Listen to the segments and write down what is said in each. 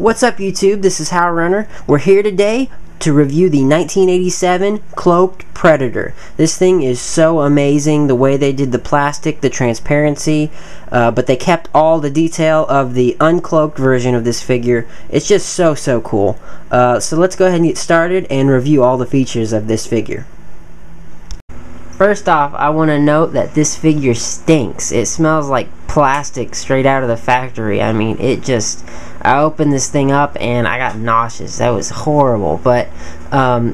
What's up, YouTube? This is How Runner. We're here today to review the 1987 Cloaked Predator. This thing is so amazing, the way they did the plastic, the transparency, but they kept all the detail of the uncloaked version of this figure. It's just so cool. So let's go ahead and get started and review all the features of this figure. First off, I want to note that this figure stinks. It smells like plastic straight out of the factory. I mean, I opened this thing up and I got nauseous. That was horrible. But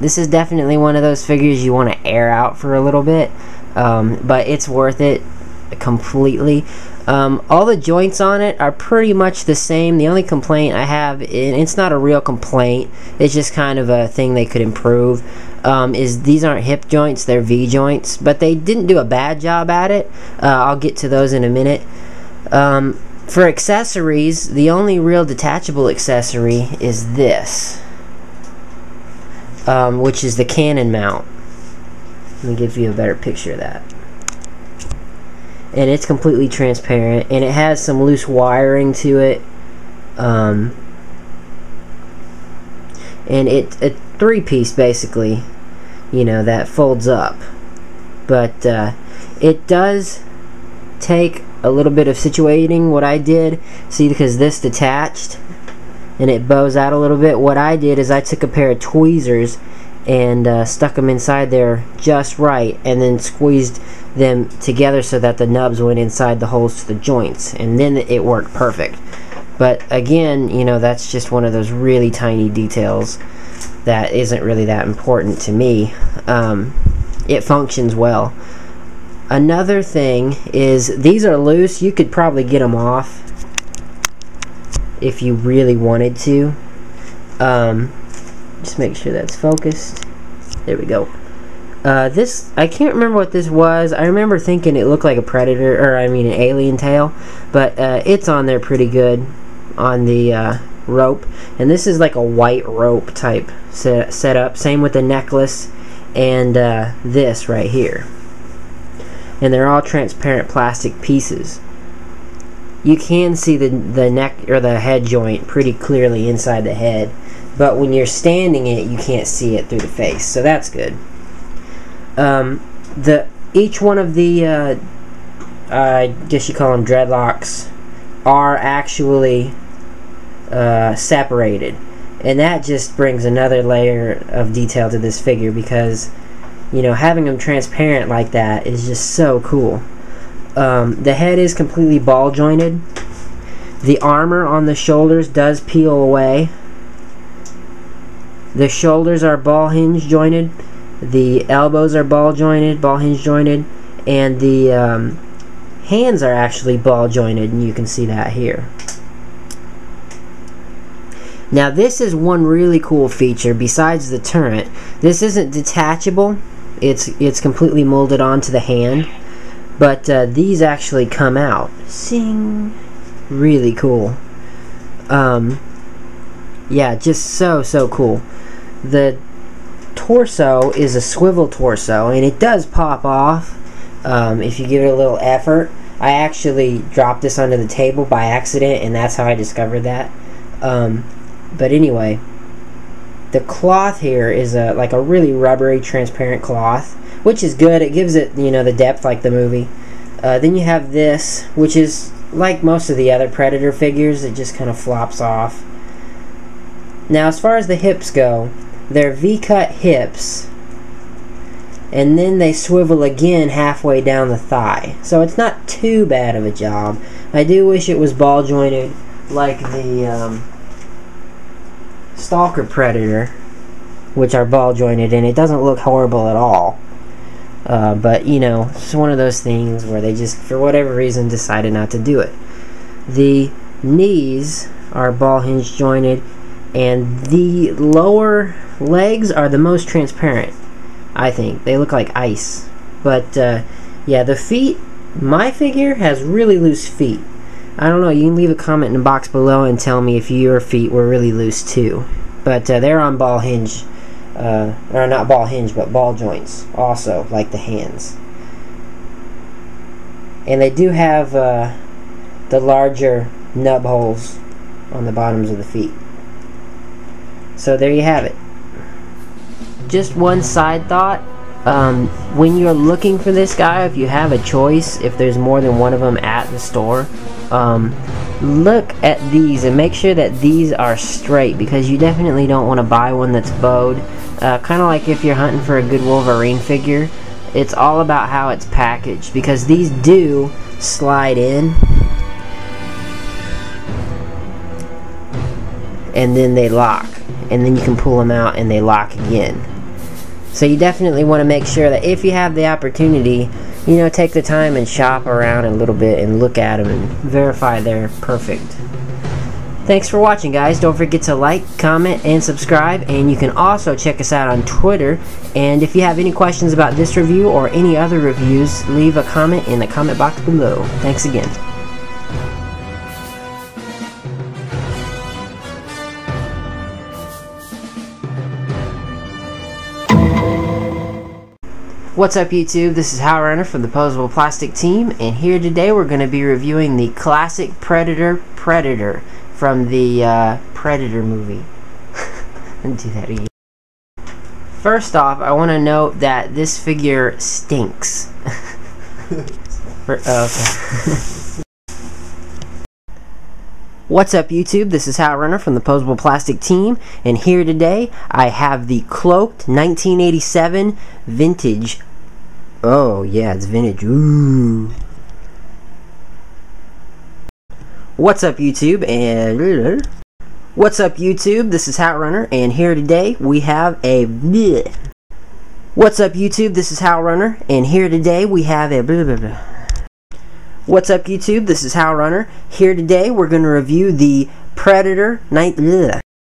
this is definitely one of those figures you want to air out for a little bit. But it's worth it completely. All the joints on it are pretty much the same. The only complaint I have, and it's not a real complaint, it's just kind of a thing they could improve, is these aren't hip joints, they're V joints, but they didn't do a bad job at it. I'll get to those in a minute. For accessories, the only real detachable accessory is this, which is the cannon mount. Let me give you a better picture of that. And it's completely transparent, and it has some loose wiring to it, and it's a three-piece basically, you know, that folds up. But it does take a little bit of situating. What I did, see, because this detached and it bows out a little bit, what I did is I took a pair of tweezers and stuck them inside there just right, and then squeezed them together so that the nubs went inside the holes to the joints, and then it worked perfect. But again, you know, that's just one of those really tiny details that isn't really that important to me. It functions well. Another thing is these are loose. You could probably get them off if you really wanted to. Just make sure that's focused. There we go. This, I can't remember what this was. I remember thinking it looked like a predator, or I mean an alien tail, but it's on there pretty good on the rope. And this is like a white rope type setup. Same with the necklace and this right here. And they're all transparent plastic pieces. You can see the neck or the head joint pretty clearly inside the head, but when you're standing it, you can't see it through the face, so that's good. Each one of the I guess you call them dreadlocks are actually separated, and that just brings another layer of detail to this figure, because, you know, having them transparent like that is just so cool. The head is completely ball jointed. The armor on the shoulders does peel away. The shoulders are ball hinge jointed. The elbows are ball hinge jointed, and the hands are actually ball jointed, and you can see that here. Now this is one really cool feature besides the turret. This isn't detachable. It's completely molded onto the hand, but these actually come out. Sing! Really cool. Yeah, just so cool. The torso is a swivel torso, and it does pop off if you give it a little effort. I actually dropped this onto the table by accident, and that's how I discovered that. But anyway, the cloth here is like a really rubbery, transparent cloth, which is good. It gives it, you know, the depth like the movie. Then you have this, which is like most of the other Predator figures. It just kind of flops off. Now, as far as the hips go, they're V-cut hips, and then they swivel again halfway down the thigh. So it's not too bad of a job. I do wish it was ball jointed like the Stalker Predator, which are ball jointed, and it doesn't look horrible at all. But, you know, it's one of those things where they just, for whatever reason, decided not to do it. The knees are ball hinge jointed, and the lower legs are the most transparent, I think. They look like ice. But yeah, the feet, my figure has really loose feet. I don't know, you can leave a comment in the box below and tell me if your feet were really loose too. But they're on ball hinge, or not ball hinge, but ball joints also, like the hands. And they do have the larger nub holes on the bottoms of the feet. So there you have it. Just one side thought. When you're looking for this guy, if you have a choice, if there's more than one of them at the store, look at these and make sure that these are straight, because you definitely don't want to buy one that's bowed. Kind of like if you're hunting for a good Wolverine figure, it's all about how it's packaged, because these do slide in and then they lock, and then you can pull them out and they lock again. So you definitely want to make sure that if you have the opportunity, you know, take the time and shop around a little bit and look at them and verify they're perfect. Thanks for watching, guys. Don't forget to like, comment, and subscribe, and you can also check us out on Twitter. And if you have any questions about this review or any other reviews, leave a comment in the comment box below. Thanks again. What's up, YouTube? This is Hal Runner from the Posable Plastic team, and here today we're going to be reviewing the classic Predator from the Predator movie. Let's do that again. First off, I want to note that this figure stinks. Okay. What's up, YouTube? This is Hal Runner from the Posable Plastic team, and here today I have the Cloaked 1987 vintage. Oh yeah, it's vintage. Ooh. What's up, YouTube? And what's up, YouTube? This is Hal Runner, and here today we have a. What's up, YouTube? This is Hal Runner, and here today we have a. What's up, YouTube? This is Hal Runner. Here today we're going to review the Predator